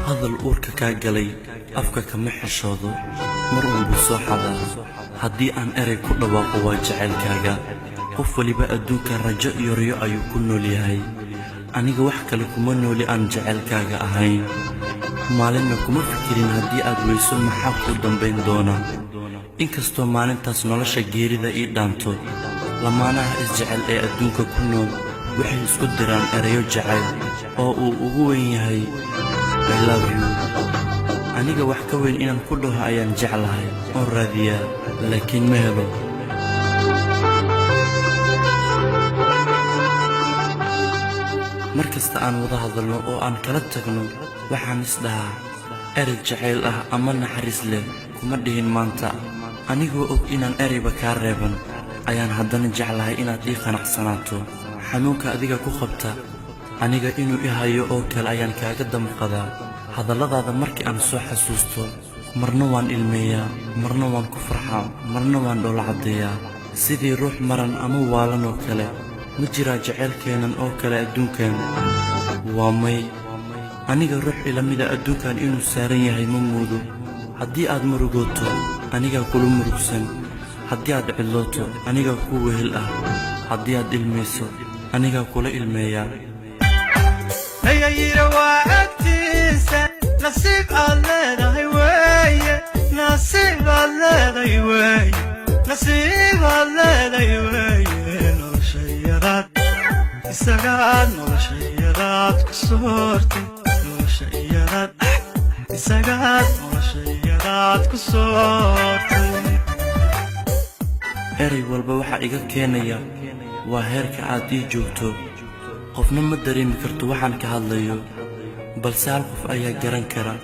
hadal uurka kaa galay afka kama xishoodo mar walba soo xadaa haddii aan erey ku dhawaaqo waa jacaylkaaga qof waliba adduunka rajo iyo riyo ayuu ku nool yahay aniga wax kale kuma nooli aan jacaylkaaga ahayn maalinna kuma fikirin haddii aad weyso maxaa kuu dambayn doona inkastoo maalintaas nolosha geerida ii dhaanto lamaanaha isjecel ee adduunka ku nool waxay isku diraan erayo jacayl oo uu ugu weyn yahay I love you aniga wax ka weyn inaan ku dhaho ayaan jeclahay oo raadiyaa laakiin ma helo markasta aan wada hadalno oo aan kala tagno waxaan isdhahaa erey jacayl ah ama naxariis leh kuma dhihin maanta anigoo og inaan ereyba kaa reeban ayaan haddana jeclahay inaad ii qanacsanaato xanuunka adiga ku qabta aniga inuu i hayo oo kale ayaan kaaga damqadaa hadalladaada markii aan soo xasuusto marna waan ilmeeyaa marna waan ku farxaa marna waan dhoola caddeeyaa sidii ruux maran ama waalan oo kale ma jiraa jacaylkeennan oo kale adduunkan waa may aniga ruux ila mida adduunkan inuu saaran yahay ma muudo haddii aad murugooto anigaa kula murugsan haddii aad cidlooto anigaa ku wehel ah haddii aad ilmayso anigaa kula ilmeeyaa ayayira waa agtiisa nasiib aad leedahay weeye nasiib aad leedahay weeye nasiib aad leedahay weeye noloshayadaad isagaad noloshayadaad ku soortay noloshayadaad isagaad noloshayadaad ku soortay erey walba waxaa iga keenaya waa heerka aad ii joogto qofna ma dareemi karto waxaan ka hadlayo balse hal qof ayaa garan kara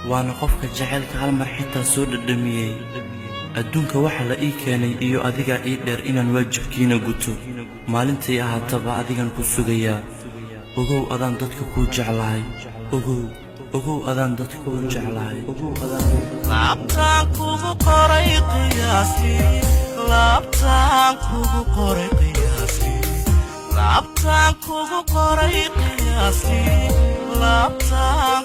waana qofka jacaylka hal mar xitaa soo dhadhamiyey adduunka waxa la ii keenay iyo adigaa ii dheer inaan waajibkiina guto maalintay ahaataba adigan ku sugayaa ogow adaan dadka kuu jeclahay ogow adaan dadka kuu jeclahay laabtaan kugu qoray qiyaastii laabtaan kugu qoray qiyaastii laabtaan kugu qoray qiyaastii laabtaan